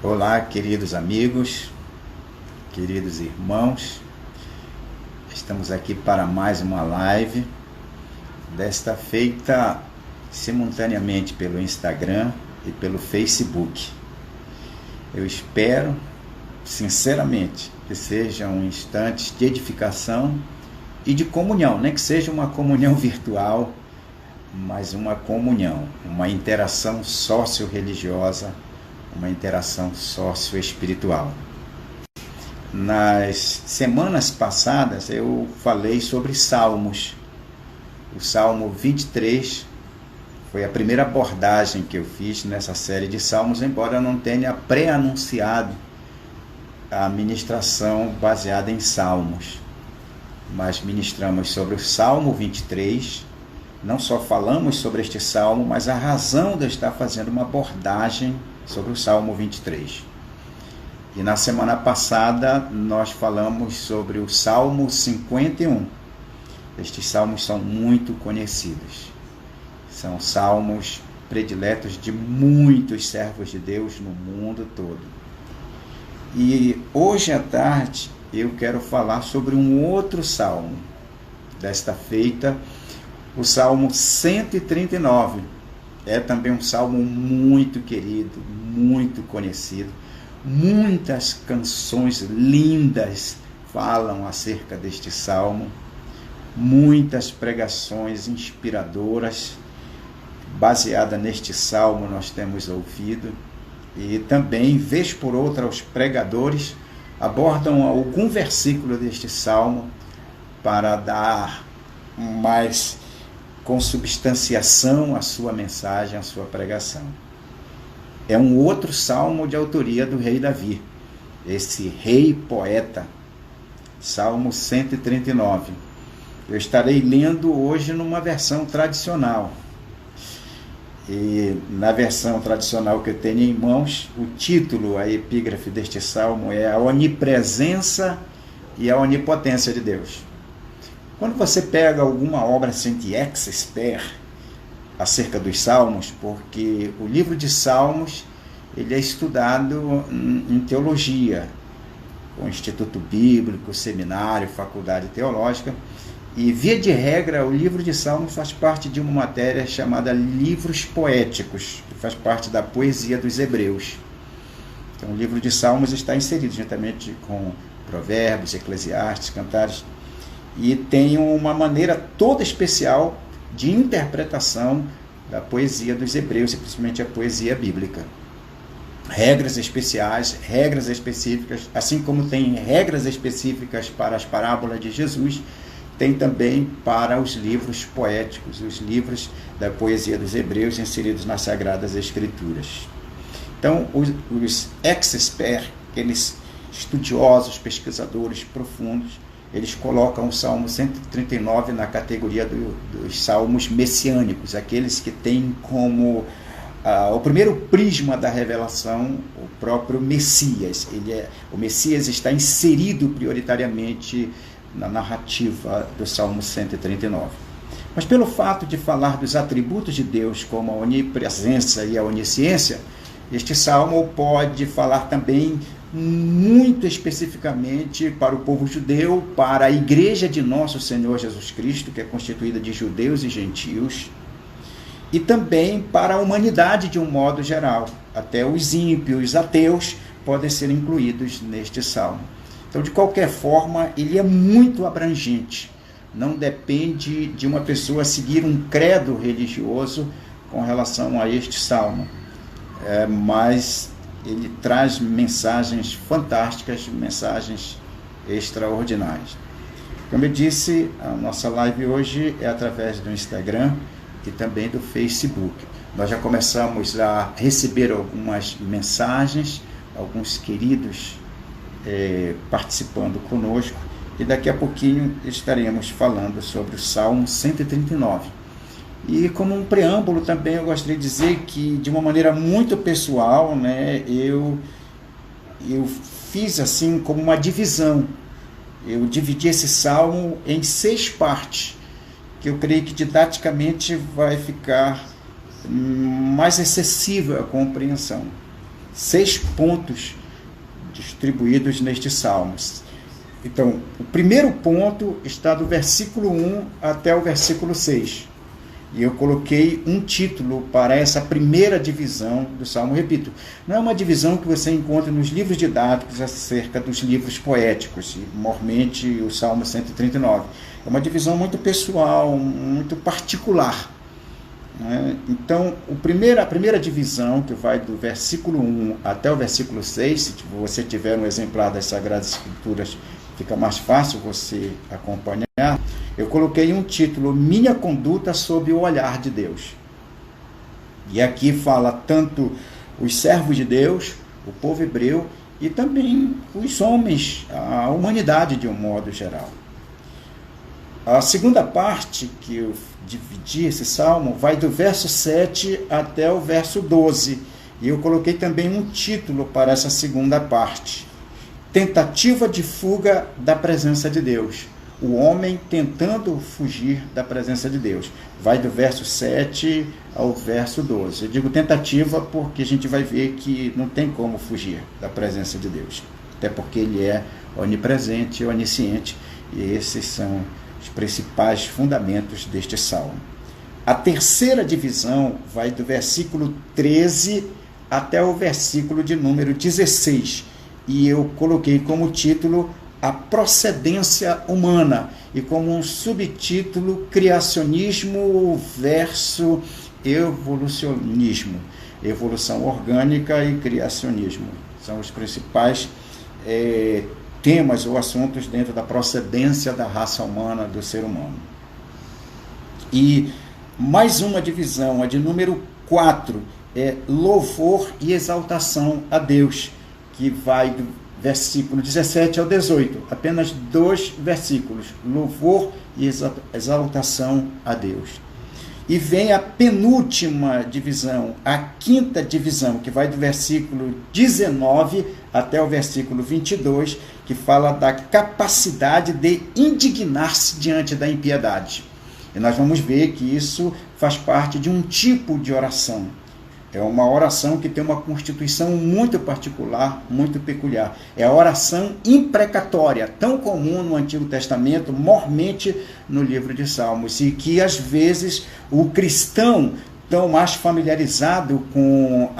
Olá, queridos amigos, queridos irmãos, estamos aqui para mais uma live, desta feita simultaneamente pelo Instagram e pelo Facebook. Eu espero, sinceramente, que sejam instantes de edificação e de comunhão, nem que seja uma comunhão virtual, mas uma comunhão, uma interação sócio-religiosa, uma interação sócio-espiritual. Nas semanas passadas eu falei sobre Salmos. O Salmo 23 foi a primeira abordagem que eu fiz nessa série de Salmos, embora eu não tenha pré-anunciado a ministração baseada em Salmos. Mas ministramos sobre o Salmo 23, não só falamos sobre este Salmo, mas a razão de eu estar fazendo uma abordagem sobre o Salmo 23. E na semana passada nós falamos sobre o Salmo 51. Estes salmos são muito conhecidos. São salmos prediletos de muitos servos de Deus no mundo todo. E hoje à tarde eu quero falar sobre um outro salmo. Desta feita, o Salmo 139. É também um salmo muito querido, muito conhecido. Muitas canções lindas falam acerca deste salmo. Muitas pregações inspiradoras baseadas neste salmo nós temos ouvido. E também, vez por outra, os pregadores abordam algum versículo deste salmo para dar mais consubstanciação à sua mensagem, à sua pregação. É um outro salmo de autoria do rei Davi, esse rei poeta, Salmo 139. Eu estarei lendo hoje numa versão tradicional. E na versão tradicional que eu tenho em mãos, o título, a epígrafe deste salmo é A Onipresença e a Onipotência de Deus. Quando você pega alguma obra assim de expert acerca dos salmos, porque o livro de salmos ele é estudado em teologia, com Instituto Bíblico, seminário, faculdade teológica, e via de regra o livro de salmos faz parte de uma matéria chamada livros poéticos, que faz parte da poesia dos hebreus. Então o livro de salmos está inserido juntamente com Provérbios, Eclesiastes, Cantares, e tem uma maneira toda especial de interpretação da poesia dos hebreus, e principalmente a poesia bíblica. Regras especiais, regras específicas, assim como tem regras específicas para as parábolas de Jesus, tem também para os livros poéticos, os livros da poesia dos hebreus inseridos nas Sagradas Escrituras. Então, os ex-experts, aqueles estudiosos, pesquisadores profundos, eles colocam o Salmo 139 na categoria dos salmos messiânicos, aqueles que têm como o primeiro prisma da revelação o próprio Messias. O Messias está inserido prioritariamente na narrativa do Salmo 139. Mas pelo fato de falar dos atributos de Deus, como a onipresença e a onisciência, este salmo pode falar também muito especificamente para o povo judeu, para a igreja de nosso Senhor Jesus Cristo, que é constituída de judeus e gentios, e também para a humanidade de um modo geral. Até os ímpios, os ateus, podem ser incluídos neste salmo. Então, de qualquer forma, ele é muito abrangente. Não depende de uma pessoa seguir um credo religioso com relação a este salmo. Mas ele traz mensagens fantásticas, mensagens extraordinárias. Como eu disse, a nossa live hoje é através do Instagram e também do Facebook. Nós já começamos a receber algumas mensagens, alguns queridos participando conosco, e daqui a pouquinho estaremos falando sobre o Salmo 139. E como um preâmbulo também eu gostaria de dizer que, de uma maneira muito pessoal, né, eu fiz assim como uma divisão. Eu dividi esse salmo em 6 partes, que eu creio que didaticamente vai ficar mais acessível à compreensão. 6 pontos distribuídos nestes salmos. Então, o primeiro ponto está do versículo 1 até o versículo 6. E eu coloquei um título para essa primeira divisão do Salmo. Repito, não é uma divisão que você encontra nos livros didáticos acerca dos livros poéticos, e mormente o Salmo 139. É uma divisão muito pessoal, muito particular. Então, a primeira divisão, que vai do versículo 1 até o versículo 6, se você tiver um exemplar das Sagradas Escrituras, fica mais fácil você acompanhar. Eu coloquei um título, Minha Conduta sob o Olhar de Deus. E aqui fala tanto os servos de Deus, o povo hebreu, e também os homens, a humanidade de um modo geral. A segunda parte, que eu dividi esse salmo, vai do verso 7 até o verso 12. E eu coloquei também um título para essa segunda parte. Tentativa de fuga da presença de Deus. O homem tentando fugir da presença de Deus. Vai do verso 7 ao verso 12. Eu digo tentativa porque a gente vai ver que não tem como fugir da presença de Deus. Até porque Ele é onipresente e onisciente. E esses são os principais fundamentos deste salmo. A terceira divisão vai do versículo 13 até o versículo de número 16. E eu coloquei como título a procedência humana e como um subtítulo criacionismo versus evolucionismo, evolução orgânica e criacionismo. São os principais temas ou assuntos dentro da procedência da raça humana, do ser humano. E mais uma divisão, a de número 4, é louvor e exaltação a Deus, que vai do versículo 17 ao 18, apenas 2 versículos, louvor e exaltação a Deus. E vem a penúltima divisão, a quinta divisão, que vai do versículo 19 até o versículo 22, que fala da capacidade de indignar-se diante da impiedade. E nós vamos ver que isso faz parte de um tipo de oração. É uma oração que tem uma constituição muito particular, muito peculiar. É a oração imprecatória, tão comum no Antigo Testamento, mormente no livro de Salmos, e que às vezes o cristão, tão mais familiarizado com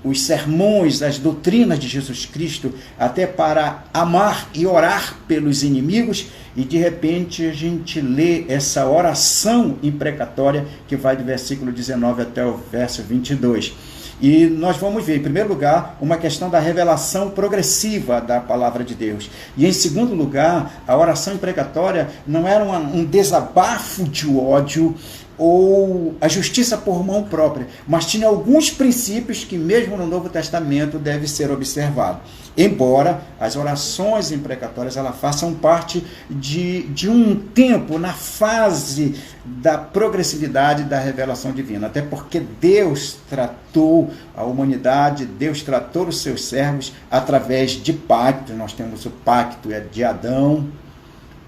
os sermões, as doutrinas de Jesus Cristo, até para amar e orar pelos inimigos, e de repente a gente lê essa oração imprecatória que vai do versículo 19 até o verso 22. E nós vamos ver, em primeiro lugar, uma questão da revelação progressiva da palavra de Deus. E em segundo lugar, a oração imprecatória não era um desabafo de ódio ou a justiça por mão própria, mas tinha alguns princípios que mesmo no Novo Testamento deve ser observado. Embora as orações imprecatórias elas façam parte de um tempo na fase da progressividade da revelação divina, até porque Deus tratou a humanidade, Deus tratou os seus servos através de pactos. Nós temos o pacto de Adão,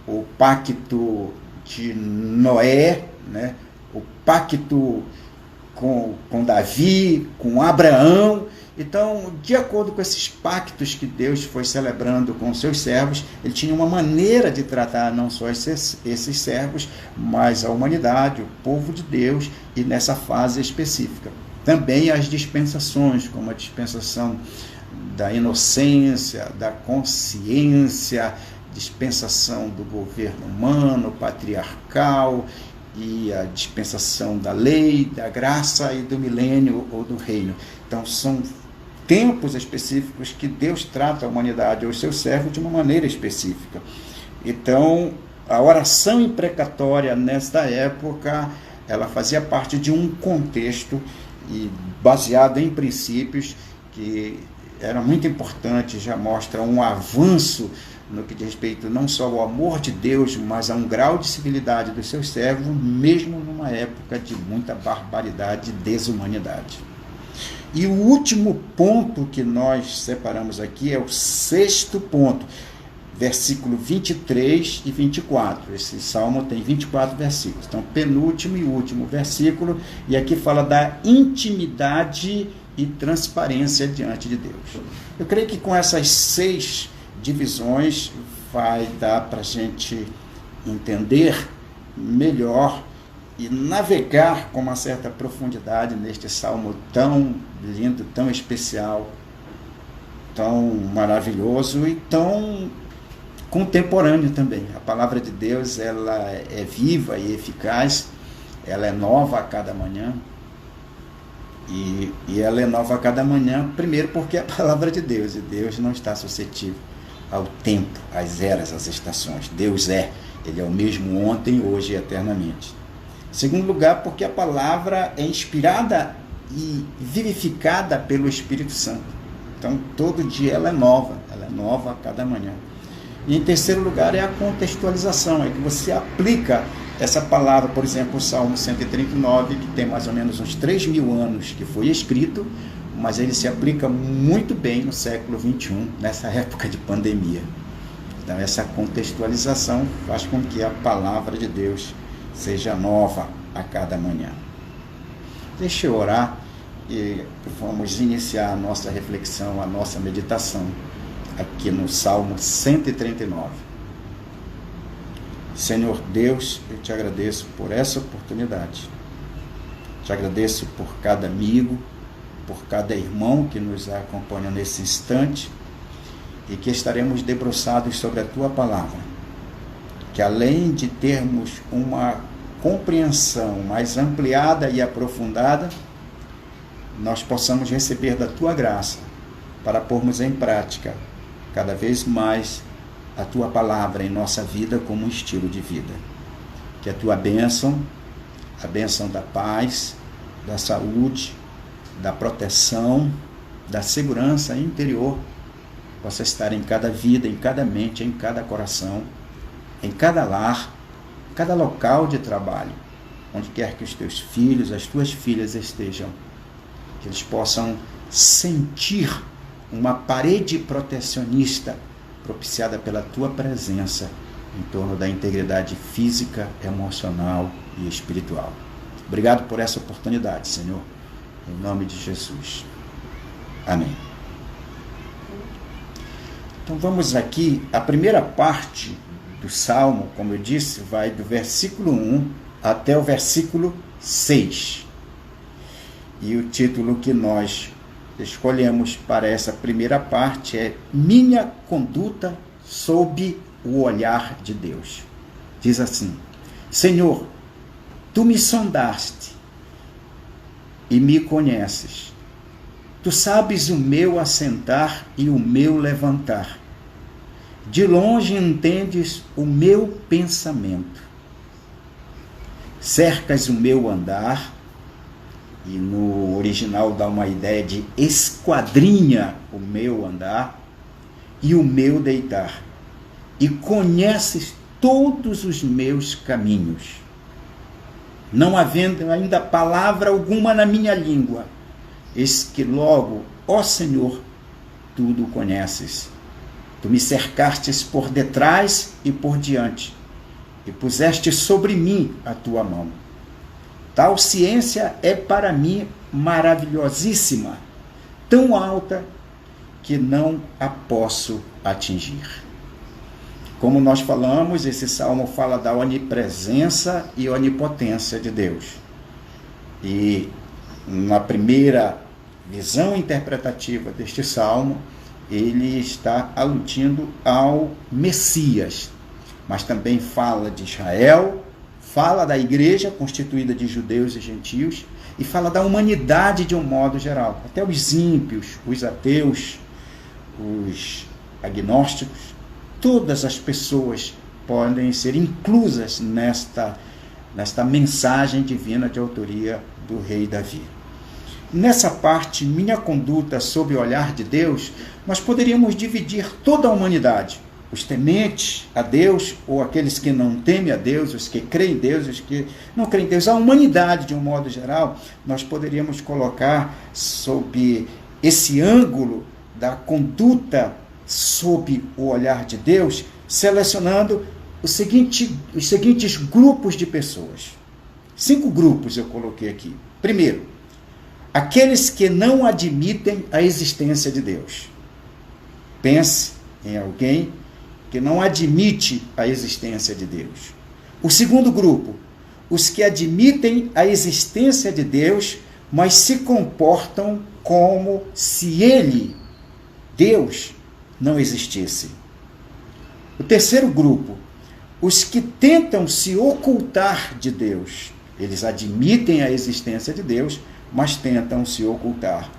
o pacto de Noé, né? O pacto com Davi, com Abraão. Então, de acordo com esses pactos que Deus foi celebrando com os seus servos, ele tinha uma maneira de tratar não só esses servos, mas a humanidade, o povo de Deus, e nessa fase específica. Também as dispensações, como a dispensação da inocência, da consciência, dispensação do governo humano, patriarcal, e a dispensação da lei, da graça e do milênio ou do reino. Então são tempos específicos que Deus trata a humanidade ou os seus servos de uma maneira específica. Então a oração imprecatória nesta época, ela fazia parte de um contexto e baseado em princípios que era muito importante, já mostra um avanço no que diz respeito não só ao amor de Deus, mas a um grau de civilidade dos seus servos, mesmo numa época de muita barbaridade e desumanidade. E o último ponto que nós separamos aqui é o 6º ponto, versículo 23 e 24. Esse salmo tem 24 versículos. Então, penúltimo e último versículo, e aqui fala da intimidade e transparência diante de Deus. Eu creio que com essas 6 divisões vai dar para a gente entender melhor e navegar com uma certa profundidade neste salmo tão lindo, tão especial, tão maravilhoso e tão contemporâneo também. A palavra de Deus, ela é viva e eficaz, ela é nova a cada manhã, e ela é nova a cada manhã, primeiro porque é a palavra de Deus, e Deus não está suscetível ao tempo, às eras, às estações. Deus Ele é o mesmo ontem, hoje e eternamente. Em segundo lugar, porque a palavra é inspirada e vivificada pelo Espírito Santo. Então, todo dia ela é nova a cada manhã. E em terceiro lugar é a contextualização, é que você aplica essa palavra, por exemplo, o Salmo 139, que tem mais ou menos uns 3.000 anos que foi escrito, mas ele se aplica muito bem no século XXI, nessa época de pandemia. Então, essa contextualização faz com que a palavra de Deus seja nova a cada manhã. Deixa eu orar e vamos iniciar a nossa reflexão, a nossa meditação aqui no Salmo 139. Senhor Deus, eu te agradeço por essa oportunidade. Te agradeço por cada amigo, por cada irmão que nos acompanha nesse instante e que estaremos debruçados sobre a Tua palavra. Que além de termos uma compreensão mais ampliada e aprofundada, nós possamos receber da Tua graça para pormos em prática cada vez mais a Tua palavra em nossa vida como um estilo de vida. Que a Tua bênção, a bênção da paz, da saúde, da proteção, da segurança interior, possa estar em cada vida, em cada mente, em cada coração, em cada lar, em cada local de trabalho, onde quer que os Teus filhos, as Tuas filhas estejam, que eles possam sentir uma parede protecionista propiciada pela Tua presença em torno da integridade física, emocional e espiritual. Obrigado por essa oportunidade, Senhor, em nome de Jesus. Amém. Então vamos aqui, a primeira parte do Salmo, como eu disse, vai do versículo 1 até o versículo 6. E o título que nós escolhemos para essa primeira parte é Minha Conduta sob o Olhar de Deus. Diz assim: Senhor, Tu me sondaste e me conheces. Tu sabes o meu assentar e o meu levantar. De longe entendes o meu pensamento. Cercas o meu andar, e no original dá uma ideia de esquadrinha o meu andar e o meu deitar, e conheces todos os meus caminhos. Não havendo ainda palavra alguma na minha língua, eis que logo, ó Senhor, tudo conheces. Tu me cercastes por detrás e por diante, e puseste sobre mim a Tua mão. Tal ciência é para mim maravilhosíssima, tão alta que não a posso atingir. Como nós falamos, esse salmo fala da onipresença e onipotência de Deus. E na primeira visão interpretativa deste salmo, ele está aludindo ao Messias, mas também fala de Israel, fala da igreja constituída de judeus e gentios, e fala da humanidade de um modo geral. Até os ímpios, os ateus, os agnósticos, todas as pessoas podem ser inclusas nesta mensagem divina de autoria do rei Davi. Nessa parte, minha conduta sob o olhar de Deus, nós poderíamos dividir toda a humanidade. Os tementes a Deus, ou aqueles que não temem a Deus, os que creem em Deus, os que não creem em Deus, a humanidade de um modo geral, nós poderíamos colocar sob esse ângulo da conduta sob o olhar de Deus, selecionando os seguintes grupos de pessoas. 5 grupos eu coloquei aqui. Primeiro, aqueles que não admitem a existência de Deus. Pense em alguém que não admite a existência de Deus. O segundo grupo, os que admitem a existência de Deus, mas se comportam como se ele, Deus, não existisse. O terceiro grupo, os que tentam se ocultar de Deus. Eles admitem a existência de Deus, mas tentam se ocultar.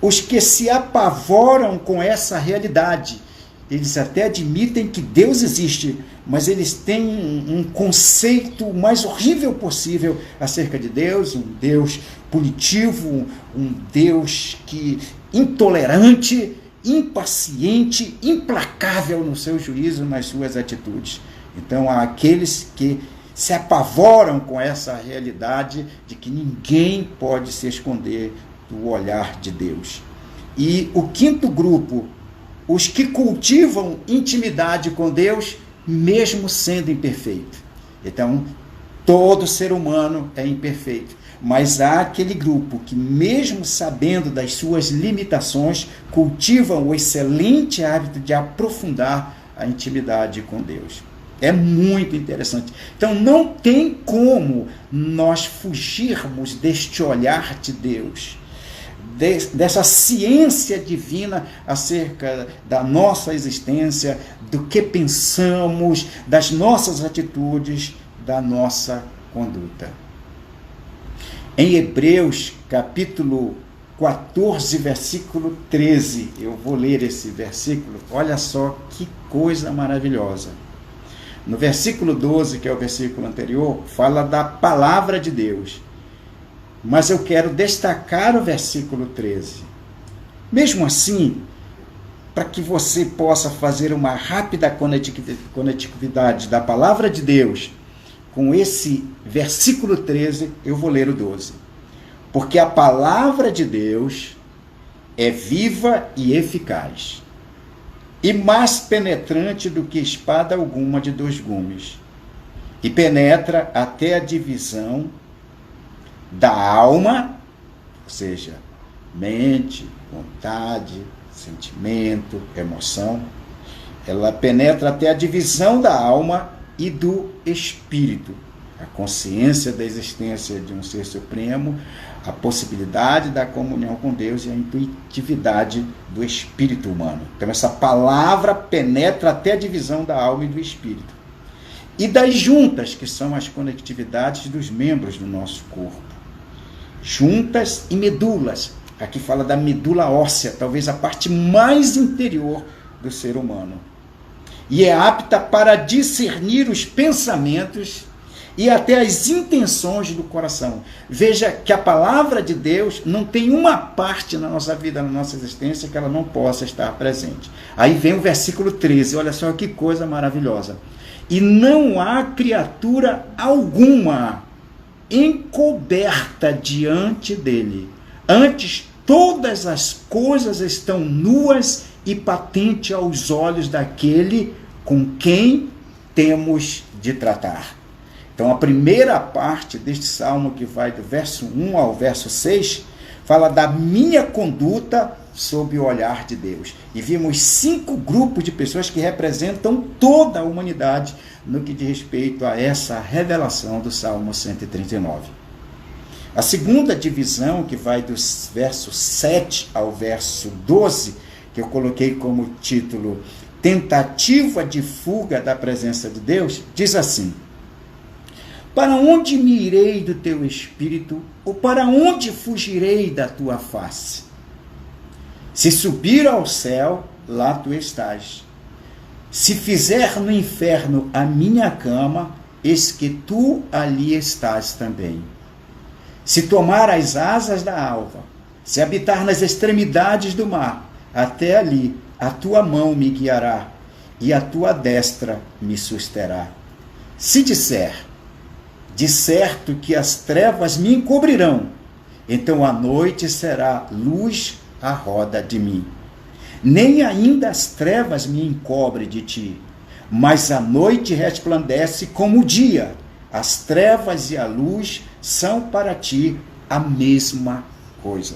Os que se apavoram com essa realidade. Eles até admitem que Deus existe, mas eles têm um conceito o mais horrível possível acerca de Deus, um Deus punitivo, um Deus intolerante, impaciente, implacável no seu juízo, nas suas atitudes. Então, há aqueles que se apavoram com essa realidade de que ninguém pode se esconder do olhar de Deus. E o quinto grupo, os que cultivam intimidade com Deus, mesmo sendo imperfeito. Então, todo ser humano é imperfeito, mas há aquele grupo que, mesmo sabendo das suas limitações, cultivam o excelente hábito de aprofundar a intimidade com Deus. É muito interessante. Então, não tem como nós fugirmos deste olhar de Deus, dessa ciência divina acerca da nossa existência, do que pensamos, das nossas atitudes, da nossa conduta. Em Hebreus, capítulo 14, versículo 13, eu vou ler esse versículo, olha só que coisa maravilhosa. No versículo 12, que é o versículo anterior, fala da palavra de Deus. Mas eu quero destacar o versículo 13. Mesmo assim, para que você possa fazer uma rápida conectividade da palavra de Deus com esse versículo 13, eu vou ler o 12. Porque a palavra de Deus é viva e eficaz, e mais penetrante do que espada alguma de 2 gumes, e penetra até a divisão da alma, ou seja, mente, vontade, sentimento, emoção. Ela penetra até a divisão da alma e do espírito, a consciência da existência de um ser supremo, a possibilidade da comunhão com Deus e a intuitividade do espírito humano. Então, essa palavra penetra até a divisão da alma e do espírito. E das juntas, que são as conectividades dos membros do nosso corpo. Juntas e medulas. Aqui fala da medula óssea, talvez a parte mais interior do ser humano. E é apta para discernir os pensamentos e até as intenções do coração. Veja que a palavra de Deus não tem uma parte na nossa vida, na nossa existência, que ela não possa estar presente. Aí vem o versículo 13, olha só que coisa maravilhosa. E não há criatura alguma encoberta diante dele. Antes, todas as coisas estão nuas e patentes aos olhos daquele com quem temos de tratar. Então, a primeira parte deste salmo, que vai do verso 1 ao verso 6, fala da minha conduta sob o olhar de Deus. E vimos 5 grupos de pessoas que representam toda a humanidade no que diz respeito a essa revelação do Salmo 139. A segunda divisão, que vai do verso 7 ao verso 12, que eu coloquei como título Tentativa de Fuga da Presença de Deus, diz assim: para onde me irei do teu espírito, ou para onde fugirei da tua face? Se subir ao céu, lá tu estás. Se fizer no inferno a minha cama, eis que tu ali estás também. Se tomar as asas da alva, se habitar nas extremidades do mar, até ali a tua mão me guiará, e a tua destra me susterá. Se disser, de certo que as trevas me encobrirão, então a noite será luz à roda de mim. Nem ainda as trevas me encobrem de ti, mas a noite resplandece como o dia. As trevas e a luz são para ti a mesma coisa.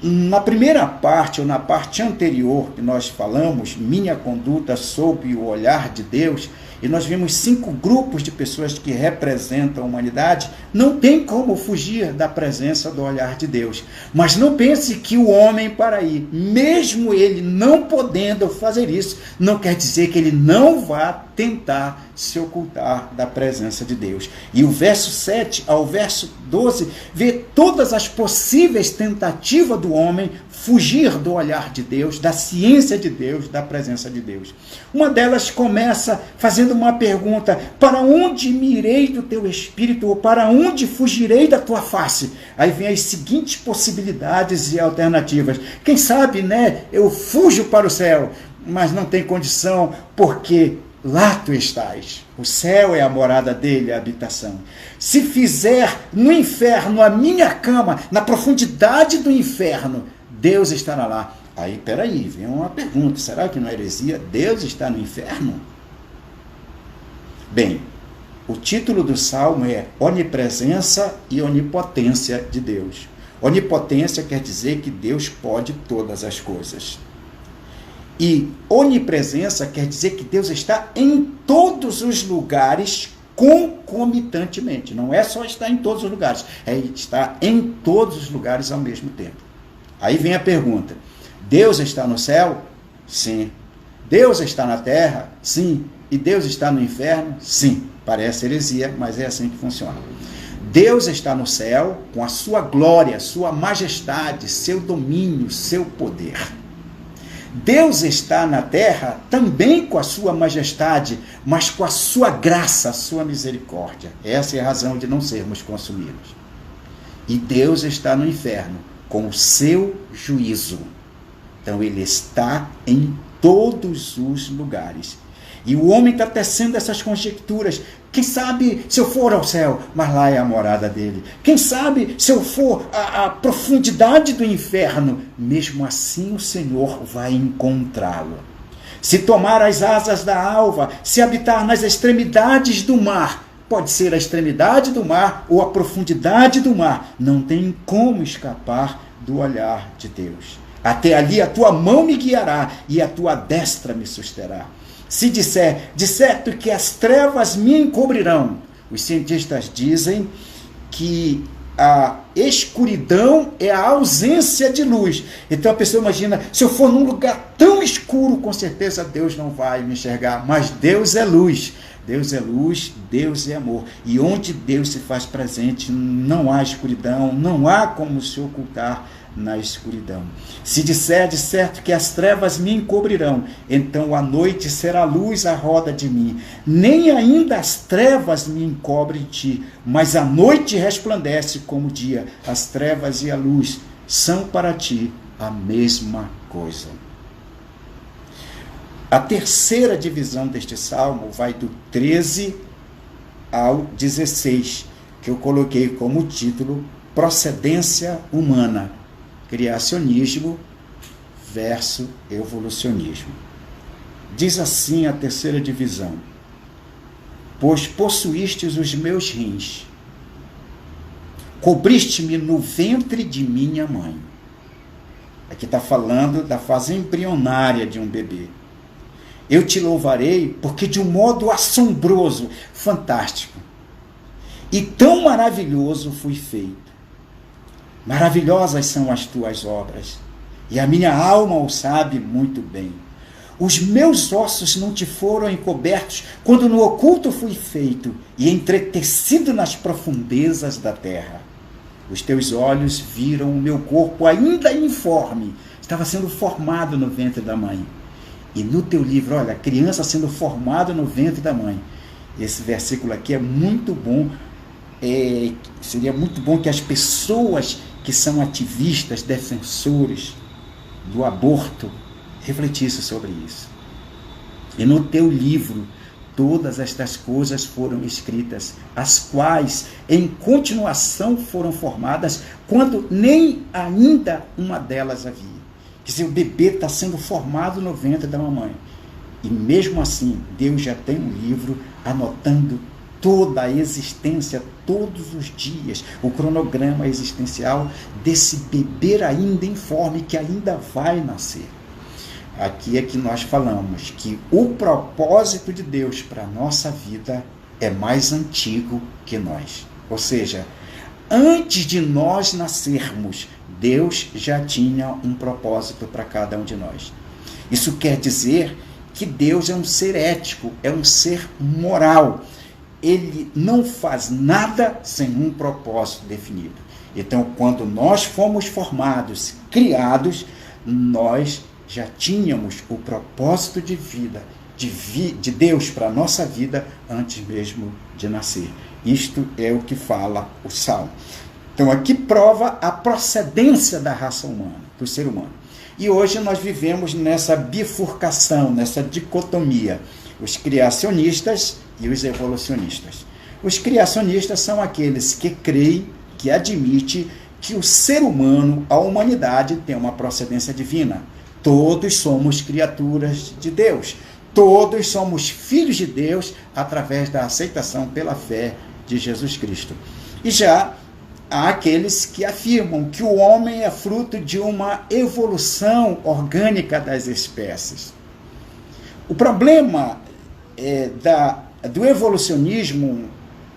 Na primeira parte, ou na parte anterior que nós falamos, minha conduta sob o olhar de Deus, e nós vimos 5 grupos de pessoas que representam a humanidade, não tem como fugir da presença do olhar de Deus. Mas não pense que o homem, para aí, mesmo ele não podendo fazer isso, não quer dizer que ele não vá tentar se ocultar da presença de Deus. E o verso 7 ao verso 12 vê todas as possíveis tentativas do homem fugir do olhar de Deus, da ciência de Deus, da presença de Deus. Uma delas começa fazendo uma pergunta: para onde me irei do teu espírito, ou para onde fugirei da tua face? Aí vem as seguintes possibilidades e alternativas. Quem sabe, eu fujo para o céu, mas não tem condição, porque lá tu estás. O céu é a morada dele, a habitação. Se fizer no inferno a minha cama, na profundidade do inferno, Deus estará lá. Aí, peraí, vem uma pergunta: será que não é heresia? Deus está no inferno? Bem, o título do salmo é Onipresença e Onipotência de Deus. Onipotência quer dizer que Deus pode todas as coisas. E onipresença quer dizer que Deus está em todos os lugares concomitantemente. Não é só estar em todos os lugares, é estar em todos os lugares ao mesmo tempo. Aí vem a pergunta: Deus está no céu? Sim. Deus está na terra? Sim. E Deus está no inferno? Sim. Parece heresia, mas é assim que funciona. Deus está no céu com a sua glória, sua majestade, seu domínio, seu poder. Deus está na terra também com a sua majestade, mas com a sua graça, a sua misericórdia. Essa é a razão de não sermos consumidos. E Deus está no inferno com o seu juízo. Então ele está em todos os lugares. E o homem está tecendo essas conjecturas. Quem sabe se eu for ao céu, mas lá é a morada dele. Quem sabe se eu for à profundidade do inferno, mesmo assim o Senhor vai encontrá-lo. Se tomar as asas da alva, se habitar nas extremidades do mar, pode ser a extremidade do mar ou a profundidade do mar, não tem como escapar do olhar de Deus. Até ali a tua mão me guiará e a tua destra me susterá. Se disser, de certo que as trevas me encobrirão. Os cientistas dizem que a escuridão é a ausência de luz. Então a pessoa imagina: se eu for num lugar tão escuro, com certeza Deus não vai me enxergar. Mas Deus é luz. Deus é luz, Deus é amor. E onde Deus se faz presente, não há escuridão, não há como se ocultar na escuridão. Se disser de certo que as trevas me encobrirão, então a noite será luz à roda de mim. Nem ainda as trevas me encobrem ti, mas a noite resplandece como o dia. As trevas e a luz são para ti a mesma coisa. A terceira divisão deste salmo vai do 13 ao 16, que eu coloquei como título Procedência Humana, Criacionismo versus Evolucionismo. Diz assim a terceira divisão: pois possuístes os meus rins, cobriste-me no ventre de minha mãe. Aqui está falando da fase embrionária de um bebê. Eu te louvarei porque de um modo assombroso, fantástico e tão maravilhoso fui feito. Maravilhosas são as tuas obras, e a minha alma o sabe muito bem. Os meus ossos não te foram encobertos quando no oculto fui feito e entretecido nas profundezas da terra. Os teus olhos viram o meu corpo ainda informe, estava sendo formado no ventre da mãe. E no teu livro, olha, a criança sendo formada no ventre da mãe. Esse versículo aqui é muito bom. Seria muito bom que as pessoas que são ativistas, defensores do aborto, refletissem sobre isso. E no teu livro, todas estas coisas foram escritas, as quais em continuação foram formadas, quando nem ainda uma delas havia. Quer dizer, o bebê está sendo formado no ventre da mamãe. E mesmo assim, Deus já tem um livro anotando toda a existência, todos os dias, o cronograma existencial desse bebê ainda informe que ainda vai nascer. Aqui é que nós falamos que o propósito de Deus para a nossa vida é mais antigo que nós. Ou seja, antes de nós nascermos, Deus já tinha um propósito para cada um de nós. Isso quer dizer que Deus é um ser ético, é um ser moral. Ele não faz nada sem um propósito definido. Então, quando nós fomos formados, criados, nós já tínhamos o propósito de vida, de Deus para a nossa vida antes mesmo de nascer. Isto é o que fala o Salmo. Então, aqui prova a procedência da raça humana, do ser humano. E hoje nós vivemos nessa bifurcação, nessa dicotomia, os criacionistas e os evolucionistas. Os criacionistas são aqueles que creem, que admitem que o ser humano, a humanidade, tem uma procedência divina. Todos somos criaturas de Deus. Todos somos filhos de Deus através da aceitação pela fé de Jesus Cristo. E já há aqueles que afirmam que o homem é fruto de uma evolução orgânica das espécies. O problema do evolucionismo,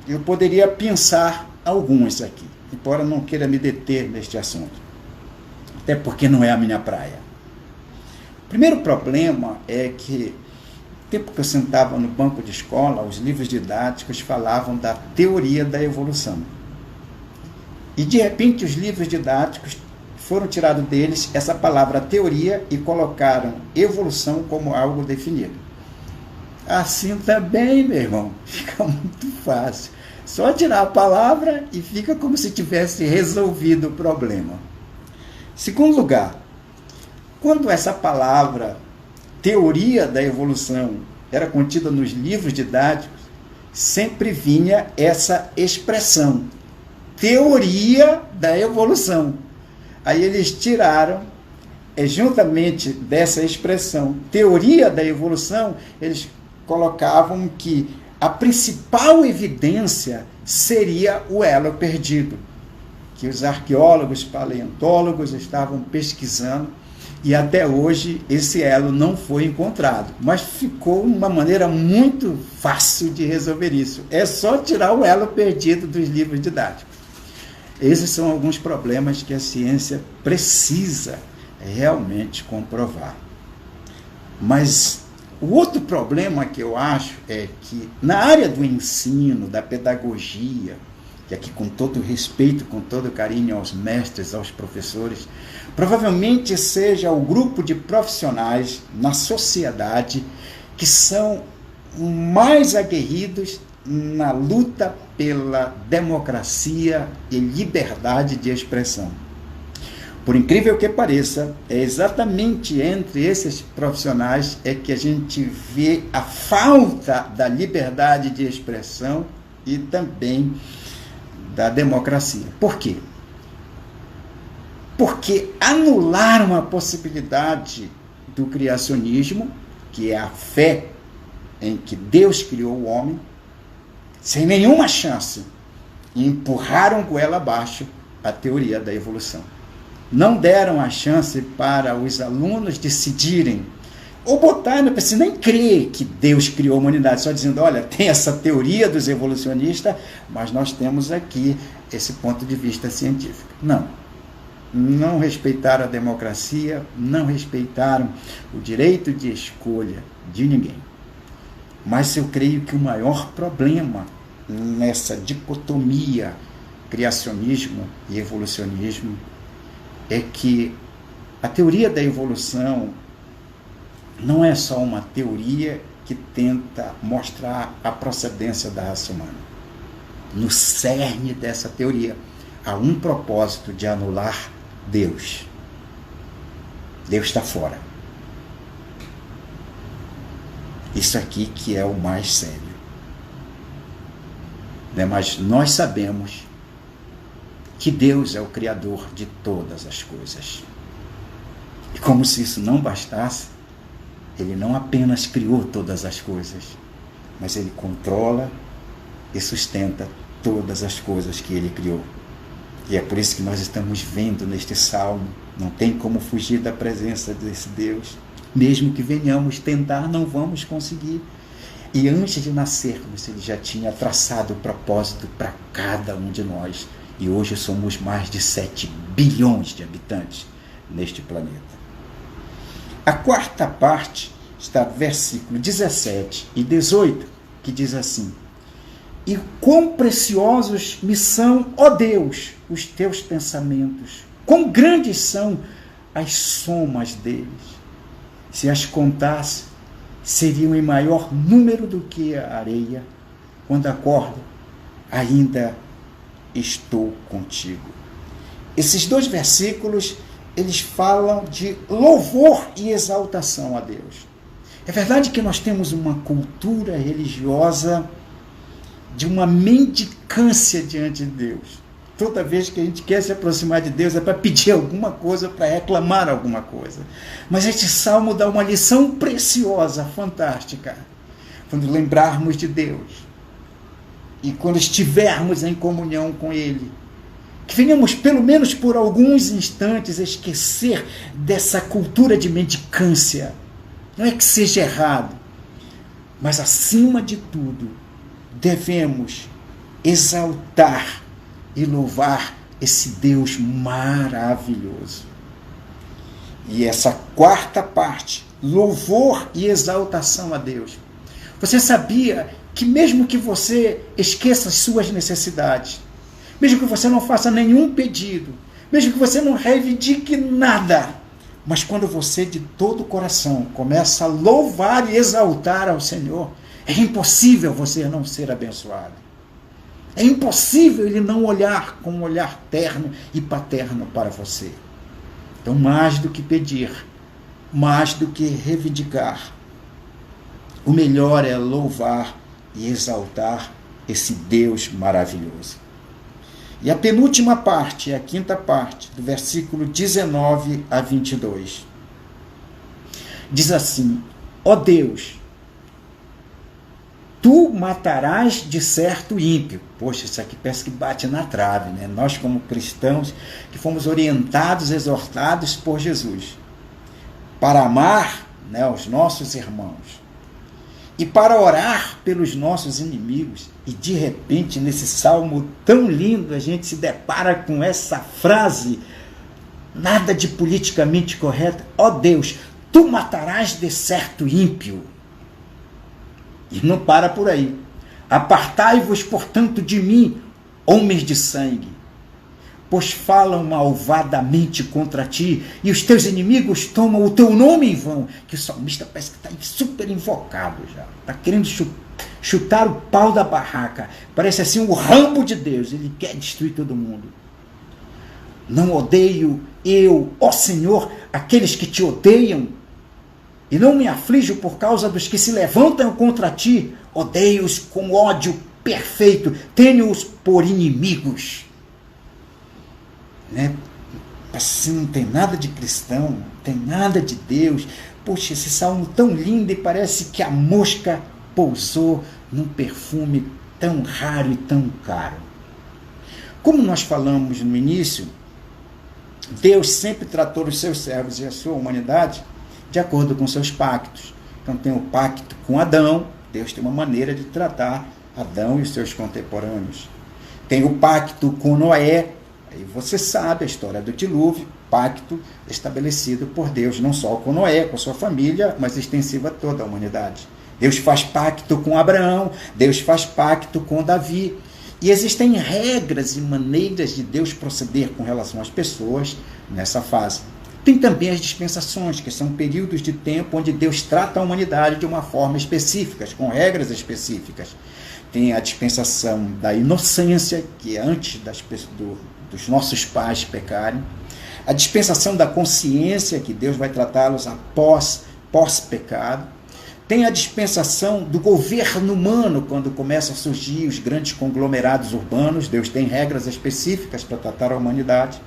eu poderia pensar alguns aqui, embora não queira me deter neste assunto, até porque não é a minha praia. O primeiro problema é que, no tempo que eu sentava no banco de escola, os livros didáticos falavam da teoria da evolução. E, de repente, os livros didáticos foram tirados deles essa palavra teoria e colocaram evolução como algo definido. Assim também, meu irmão, fica muito fácil. Só tirar a palavra e fica como se tivesse resolvido o problema. Segundo lugar, quando essa palavra teoria da evolução era contida nos livros didáticos, sempre vinha essa expressão, teoria da evolução. Aí eles tiraram, juntamente dessa expressão, teoria da evolução, eles colocavam que a principal evidência seria o elo perdido, que os arqueólogos, paleontólogos estavam pesquisando, e até hoje esse elo não foi encontrado, mas ficou uma maneira muito fácil de resolver isso. É só tirar o elo perdido dos livros didáticos. Esses são alguns problemas que a ciência precisa realmente comprovar. Mas o outro problema que eu acho é que na área do ensino, da pedagogia, e aqui com todo respeito, com todo carinho aos mestres, aos professores, provavelmente seja o grupo de profissionais na sociedade que são mais aguerridos na luta pela democracia e liberdade de expressão. Por incrível que pareça, é exatamente entre esses profissionais é que a gente vê a falta da liberdade de expressão e também da democracia. Por quê? Porque anularam a possibilidade do criacionismo, que é a fé em que Deus criou o homem, sem nenhuma chance, e empurraram goela abaixo a teoria da evolução. Não deram a chance para os alunos decidirem, ou botaram, não precisa nem crer que Deus criou a humanidade, só dizendo, olha, tem essa teoria dos evolucionistas, mas nós temos aqui esse ponto de vista científico. Não respeitaram a democracia, não respeitaram o direito de escolha de ninguém. Mas eu creio que o maior problema nessa dicotomia criacionismo e evolucionismo é que a teoria da evolução não é só uma teoria que tenta mostrar a procedência da raça humana. No cerne dessa teoria há um propósito de anular Deus. Deus está fora. Isso aqui que é o mais sério. Mas nós sabemos que Deus é o Criador de todas as coisas. E como se isso não bastasse, Ele não apenas criou todas as coisas, mas Ele controla e sustenta todas as coisas que ele criou. E é por isso que nós estamos vendo neste salmo, não tem como fugir da presença desse Deus. Mesmo que venhamos tentar, não vamos conseguir. E antes de nascermos, ele já tinha traçado o propósito para cada um de nós. E hoje somos mais de 7 bilhões de habitantes neste planeta. A quarta parte está no versículo 17 e 18, que diz assim: e quão preciosos me são, ó Deus, os teus pensamentos, quão grandes são as somas deles. Se as contasse, seriam em maior número do que a areia. Quando acordo, ainda estou contigo. Esses 2 versículos, eles falam de louvor e exaltação a Deus. É verdade que nós temos uma cultura religiosa de uma mendicância diante de Deus. Toda vez que a gente quer se aproximar de Deus é para pedir alguma coisa, para reclamar alguma coisa. Mas este salmo dá uma lição preciosa, fantástica. Quando lembrarmos de Deus e quando estivermos em comunhão com Ele, que venhamos pelo menos por alguns instantes esquecer dessa cultura de mendicância. Não é que seja errado, mas acima de tudo, devemos exaltar e louvar esse Deus maravilhoso. E essa quarta parte, louvor e exaltação a Deus. Você sabia que mesmo que você esqueça as suas necessidades, mesmo que você não faça nenhum pedido, mesmo que você não reivindique nada, mas quando você de todo o coração começa a louvar e exaltar ao Senhor, é impossível você não ser abençoado. É impossível ele não olhar com um olhar terno e paterno para você. Então, mais do que pedir, mais do que reivindicar, o melhor é louvar e exaltar esse Deus maravilhoso. E a penúltima parte, a quinta parte, do versículo 19 a 22. Diz assim: ó Deus, tu matarás de certo ímpio. Poxa, isso aqui parece que bate na trave, né? Nós, como cristãos, que fomos orientados, exortados por Jesus, para amar, né, os nossos irmãos, e para orar pelos nossos inimigos. E de repente, nesse salmo tão lindo, a gente se depara com essa frase, nada de politicamente correta: ó Deus, tu matarás de certo ímpio. E não para por aí. Apartai-vos, portanto, de mim, homens de sangue, pois falam malvadamente contra ti, e os teus inimigos tomam o teu nome em vão. Que o salmista parece que está super invocado já. Está querendo chutar o pau da barraca. Parece assim o Rambo de Deus. Ele quer destruir todo mundo. Não odeio eu, ó Senhor, aqueles que te odeiam, e não me aflijo por causa dos que se levantam contra ti. Odeio-os com ódio perfeito, tenho-os por inimigos. Né? Assim, não tem nada de cristão, não tem nada de Deus. Poxa, esse salmo tão lindo, e parece que a mosca pousou num perfume tão raro e tão caro. Como nós falamos no início, Deus sempre tratou os seus servos e a sua humanidade de acordo com seus pactos. Então tem o pacto com Adão. Deus tem uma maneira de tratar Adão e os seus contemporâneos. Tem o pacto com Noé. Aí você sabe a história do dilúvio, pacto estabelecido por Deus, não só com Noé, com sua família, mas extensivo a toda a humanidade. Deus faz pacto com Abraão, Deus faz pacto com Davi. E existem regras e maneiras de Deus proceder com relação às pessoas nessa fase. Tem também as dispensações, que são períodos de tempo onde Deus trata a humanidade de uma forma específica, com regras específicas. Tem a dispensação da inocência, que é antes dos nossos pais pecarem. A dispensação da consciência, que Deus vai tratá-los após pós-pecado. Tem a dispensação do governo humano, quando começam a surgir os grandes conglomerados urbanos. Deus tem regras específicas para tratar a humanidade.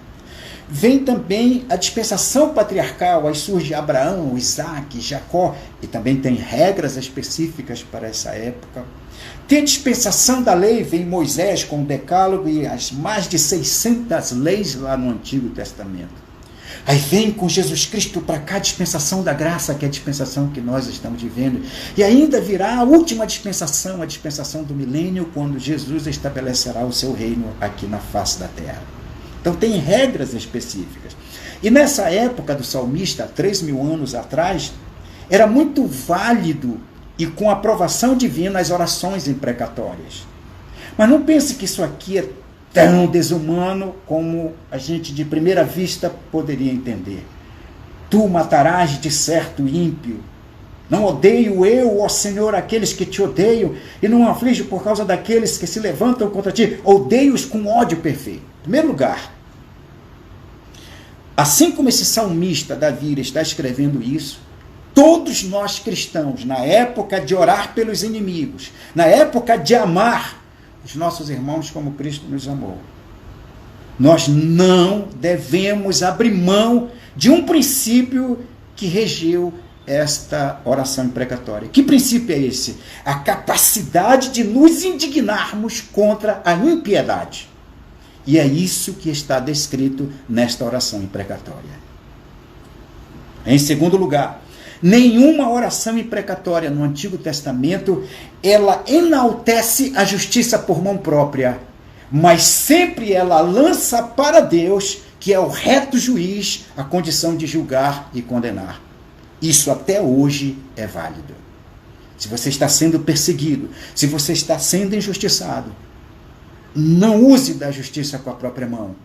Vem também a dispensação patriarcal, aí surge Abraão, Isaac, Jacó, e também tem regras específicas para essa época. Tem a dispensação da lei, vem Moisés com o decálogo e as mais de 600 leis lá no Antigo Testamento. Aí vem com Jesus Cristo para cá a dispensação da graça, que é a dispensação que nós estamos vivendo. E ainda virá a última dispensação, a dispensação do milênio, quando Jesus estabelecerá o seu reino aqui na face da terra. Então tem regras específicas. E nessa época do salmista, 3.000 anos atrás, era muito válido e com aprovação divina as orações imprecatórias. Mas não pense que isso aqui é tão desumano como a gente de primeira vista poderia entender. Tu matarás de certo ímpio. Não odeio eu, ó Senhor, aqueles que te odeiam, e não aflijo por causa daqueles que se levantam contra ti. Odeio-os com ódio perfeito. Em primeiro lugar, assim como esse salmista Davi está escrevendo isso, todos nós cristãos, na época de orar pelos inimigos, na época de amar os nossos irmãos como Cristo nos amou, nós não devemos abrir mão de um princípio que regeu esta oração imprecatória. Que princípio é esse? A capacidade de nos indignarmos contra a impiedade. E é isso que está descrito nesta oração imprecatória. Em segundo lugar, nenhuma oração imprecatória no Antigo Testamento, ela enaltece a justiça por mão própria, mas sempre ela lança para Deus, que é o reto juiz, a condição de julgar e condenar. Isso até hoje é válido. Se você está sendo perseguido, se você está sendo injustiçado, não use da justiça com a própria mão.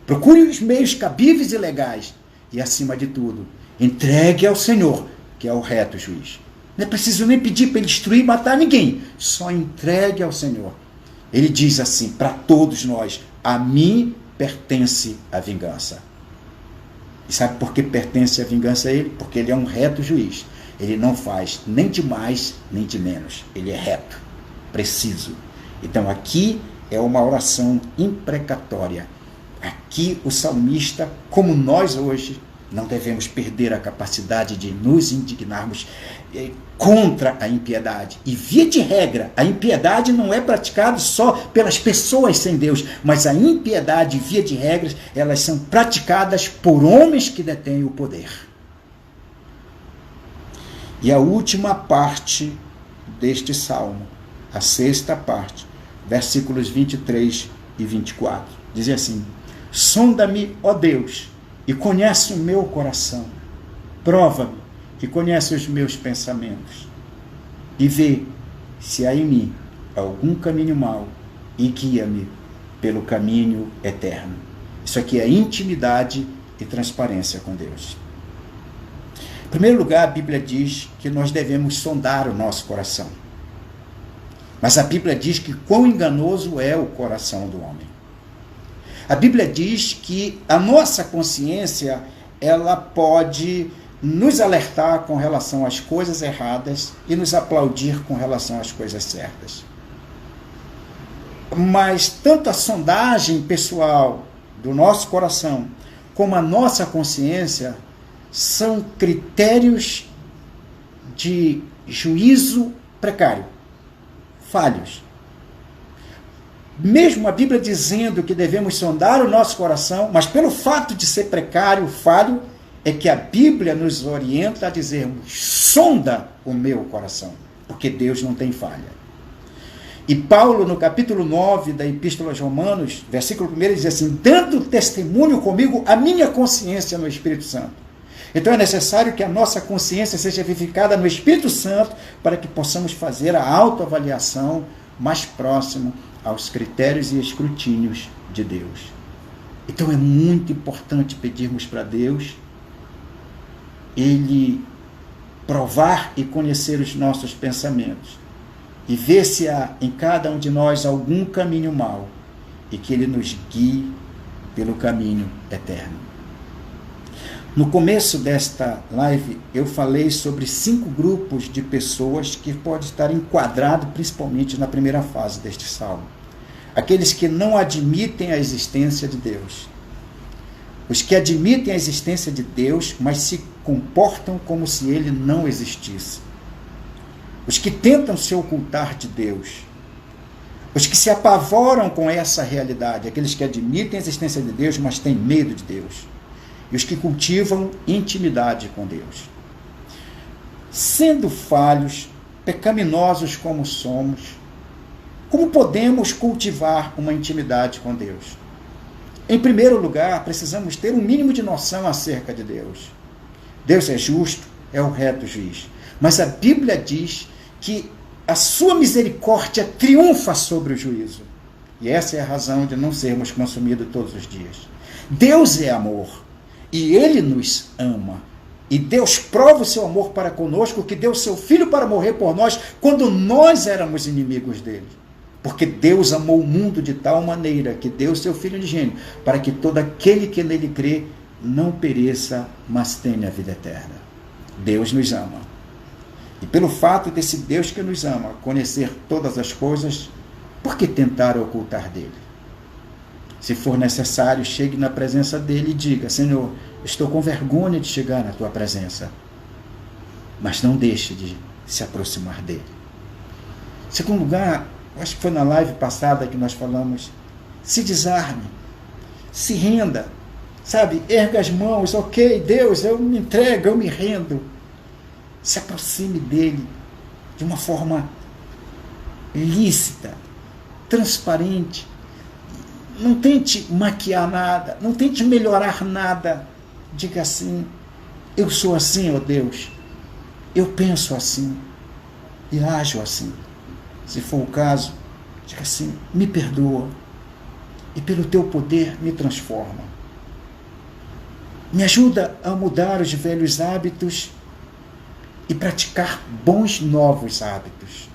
Procure os meios cabíveis e legais e, acima de tudo, entregue ao Senhor, que é o reto juiz. Não é preciso nem pedir para ele destruir e matar ninguém. Só entregue ao Senhor. Ele diz assim para todos nós: a mim pertence a vingança. E sabe por que pertence a vingança a ele? Porque ele é um reto juiz. Ele não faz nem de mais nem de menos. Ele é reto, preciso. Então aqui é uma oração imprecatória. Aqui o salmista, como nós hoje, não devemos perder a capacidade de nos indignarmos contra a impiedade. E, via de regra, a impiedade não é praticada só pelas pessoas sem Deus, mas a impiedade, via de regra, elas são praticadas por homens que detêm o poder. E a última parte deste salmo, a sexta parte, versículos 23 e 24, diz assim: sonda-me, ó Deus, e conhece o meu coração. Prova-me e conhece os meus pensamentos. E vê se há em mim algum caminho mau e guia-me pelo caminho eterno. Isso aqui é intimidade e transparência com Deus. Em primeiro lugar, a Bíblia diz que nós devemos sondar o nosso coração. Mas a Bíblia diz que quão enganoso é o coração do homem. A Bíblia diz que a nossa consciência, ela pode nos alertar com relação às coisas erradas e nos aplaudir com relação às coisas certas. Mas tanto a sondagem pessoal do nosso coração como a nossa consciência são critérios de juízo precário, falhos. Mesmo a Bíblia dizendo que devemos sondar o nosso coração, mas pelo fato de ser precário, falho, é que a Bíblia nos orienta a dizermos: sonda o meu coração, porque Deus não tem falha. E Paulo, no capítulo 9 da Epístola aos Romanos, versículo 1, diz assim: dando testemunho comigo a minha consciência no Espírito Santo. Então é necessário que a nossa consciência seja vivificada no Espírito Santo para que possamos fazer a autoavaliação mais próximo aos critérios e escrutínios de Deus. Então é muito importante pedirmos para Deus Ele provar e conhecer os nossos pensamentos e ver se há em cada um de nós algum caminho mau e que Ele nos guie pelo caminho eterno. No começo desta live, eu falei sobre 5 grupos de pessoas que podem estar enquadrados principalmente na primeira fase deste salmo. Aqueles que não admitem a existência de Deus. Os que admitem a existência de Deus, mas se comportam como se Ele não existisse. os que tentam se ocultar de Deus, os que se apavoram com essa realidade, aqueles que admitem a existência de Deus, mas têm medo de Deus, e os que cultivam intimidade com Deus. Sendo falhos, pecaminosos como somos, como podemos cultivar uma intimidade com Deus? Em primeiro lugar, precisamos ter um mínimo de noção acerca de Deus. Deus é justo, é o reto juiz. Mas a Bíblia diz que a sua misericórdia triunfa sobre o juízo. E essa é a razão de não sermos consumidos todos os dias. Deus é amor e Ele nos ama. E Deus prova o seu amor para conosco, que deu seu Filho para morrer por nós, quando nós éramos inimigos dele. Porque Deus amou o mundo de tal maneira que deu seu Filho unigênito, para que todo aquele que nele crê não pereça, mas tenha a vida eterna. Deus nos ama. E pelo fato desse Deus que nos ama conhecer todas as coisas, por que tentar ocultar dele? Se for necessário, chegue na presença dele e diga: Senhor, estou com vergonha de chegar na tua presença. Mas não deixe de se aproximar dele. Segundo lugar, acho que foi na live passada que nós falamos, se desarme, se renda, sabe, erga as mãos, ok, Deus, eu me entrego, eu me rendo. Se aproxime dele de uma forma lícita, transparente. Não tente maquiar nada, não tente melhorar nada. Diga assim: eu sou assim, ó Deus, eu penso assim e ajo assim. Se for o caso, diga assim: me perdoa e pelo teu poder me transforma. Me ajuda a mudar os velhos hábitos e praticar bons novos hábitos.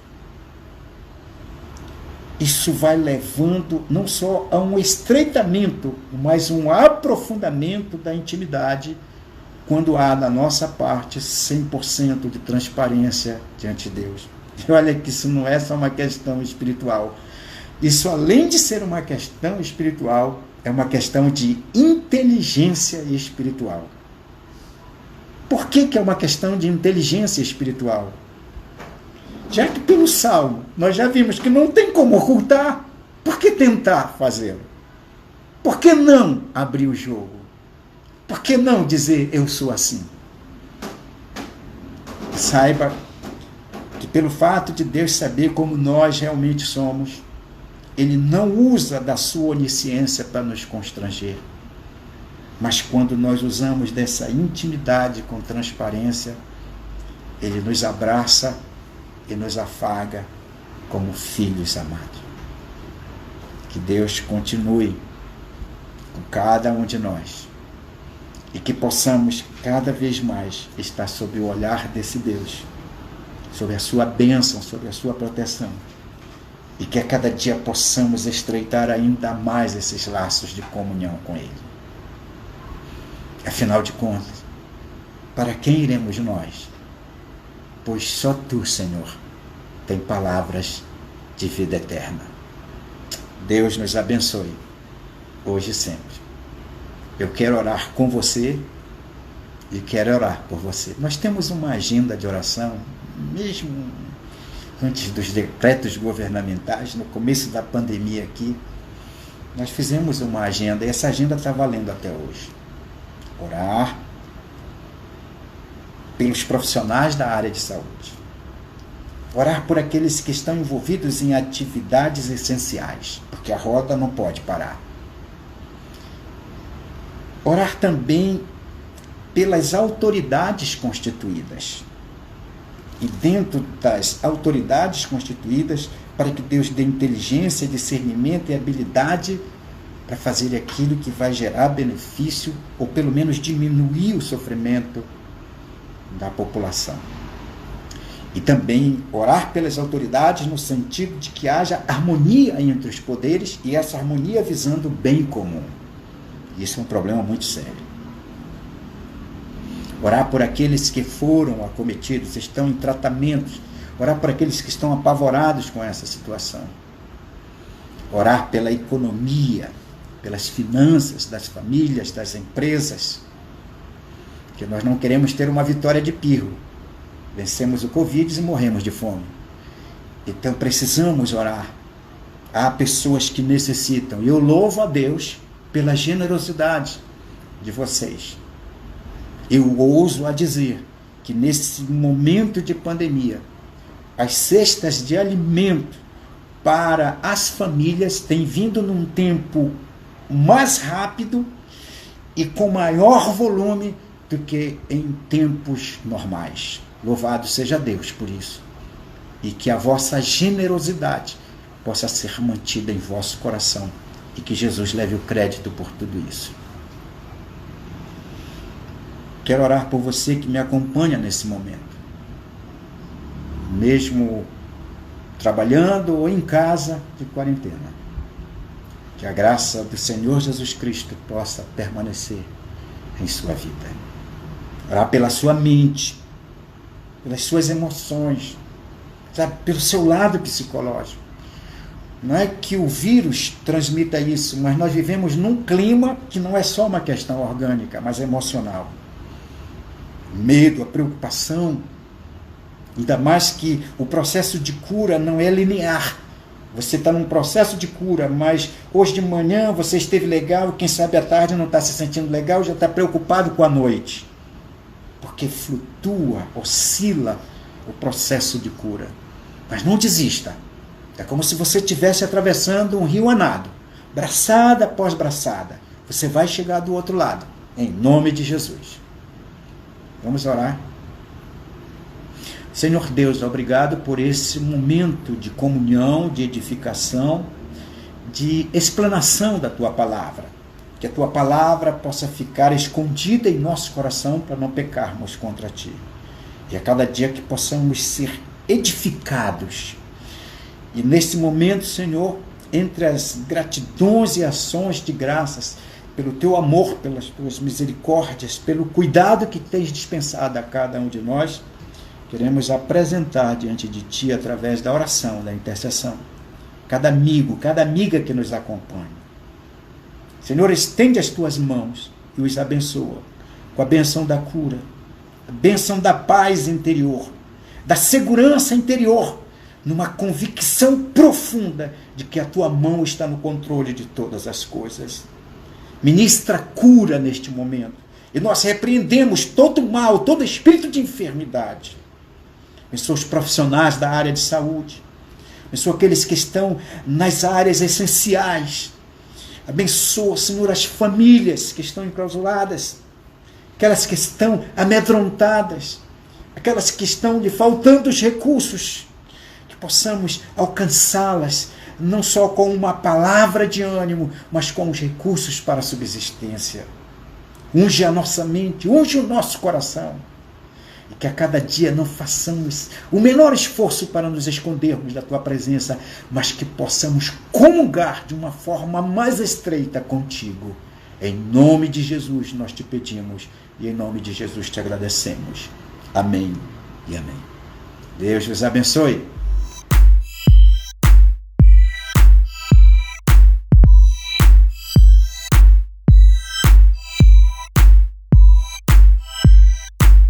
Isso vai levando não só a um estreitamento, mas um aprofundamento da intimidade, quando há da nossa parte 100% de transparência diante de Deus. E olha que isso não é só uma questão espiritual. Isso, além de ser uma questão espiritual, é uma questão de inteligência espiritual. Por que é uma questão de inteligência espiritual? Já que pelo Salmo nós já vimos que não tem como ocultar, por que tentar fazê-lo? Por que não abrir o jogo? Por que não dizer eu sou assim? Saiba que pelo fato de Deus saber como nós realmente somos, Ele não usa da sua onisciência para nos constranger. Mas quando nós usamos dessa intimidade com transparência, Ele nos abraça e nos afaga como filhos amados. Que Deus continue com cada um de nós e que possamos cada vez mais estar sob o olhar desse Deus, sob a sua bênção, sob a sua proteção, e que a cada dia possamos estreitar ainda mais esses laços de comunhão com Ele. Afinal de contas, para quem iremos nós? Pois só Tu, Senhor, tem palavras de vida eterna. Deus nos abençoe, hoje e sempre. Eu quero orar com você e quero orar por você. Nós temos uma agenda de oração, mesmo antes dos decretos governamentais, no começo da pandemia aqui, nós fizemos uma agenda e essa agenda está valendo até hoje. Orar pelos profissionais da área de saúde. Orar por aqueles que estão envolvidos em atividades essenciais, porque a roda não pode parar. Orar também pelas autoridades constituídas. E dentro das autoridades constituídas, para que Deus dê inteligência, discernimento e habilidade para fazer aquilo que vai gerar benefício, ou pelo menos diminuir o sofrimento da população. E também orar pelas autoridades no sentido de que haja harmonia entre os poderes e essa harmonia visando o bem comum. Isso é um problema muito sério. Orar por aqueles que foram acometidos, estão em tratamentos. Orar por aqueles que estão apavorados com essa situação. Orar pela economia, pelas finanças das famílias, das empresas. Que nós não queremos ter uma vitória de pirro. vencemos o Covid e morremos de fome. Então precisamos orar. Há pessoas que necessitam. E eu louvo a Deus pela generosidade de vocês. Eu ouso a dizer que nesse momento de pandemia, as cestas de alimento para as famílias têm vindo num tempo mais rápido e com maior volume do que em tempos normais. Louvado seja Deus por isso. E que a vossa generosidade possa ser mantida em vosso coração e que Jesus leve o crédito por tudo isso. Quero orar por você que me acompanha nesse momento. Mesmo trabalhando ou em casa de quarentena. Que a graça do Senhor Jesus Cristo possa permanecer em sua vida. Orar pela sua mente, pelas suas emoções, sabe, pelo seu lado psicológico. Não é que o vírus transmita isso, mas nós vivemos num clima que não é só uma questão orgânica, mas emocional. O medo, a preocupação, ainda mais que o processo de cura não é linear. Você está num processo de cura, mas hoje de manhã você esteve legal, quem sabe à tarde não está se sentindo legal, já está preocupado com a noite. Porque flutua, oscila o processo de cura. Mas não desista. É como se você estivesse atravessando um rio a nado, braçada após braçada. Você vai chegar do outro lado, em nome de Jesus. Vamos orar. Senhor Deus, obrigado por esse momento de comunhão, de edificação, de explanação da Tua Palavra. Que a Tua Palavra possa ficar escondida em nosso coração para não pecarmos contra Ti. E a cada dia que possamos ser edificados. E nesse momento, Senhor, entre as gratidões e ações de graças, pelo Teu amor, pelas Tuas misericórdias, pelo cuidado que tens dispensado a cada um de nós, queremos apresentar diante de Ti, através da oração, da intercessão, cada amigo, cada amiga que nos acompanha. Senhor, estende as Tuas mãos e os abençoa com a benção da cura, a benção da paz interior, da segurança interior, numa convicção profunda de que a Tua mão está no controle de todas as coisas. Ministra cura neste momento. E nós repreendemos todo mal, todo espírito de enfermidade. Abençoa os profissionais da área de saúde. Abençoa aqueles que estão nas áreas essenciais. Abençoa, Senhor, as famílias que estão enclausuradas. Aquelas que estão amedrontadas. Aquelas que estão lhe faltando os recursos. Que possamos alcançá-las, não só com uma palavra de ânimo, mas com os recursos para a subsistência. Unge a nossa mente, unge o nosso coração. E que a cada dia não façamos o menor esforço para nos escondermos da Tua presença, mas que possamos comungar de uma forma mais estreita contigo. Em nome de Jesus nós te pedimos e em nome de Jesus te agradecemos. Amém e amém. Deus vos abençoe.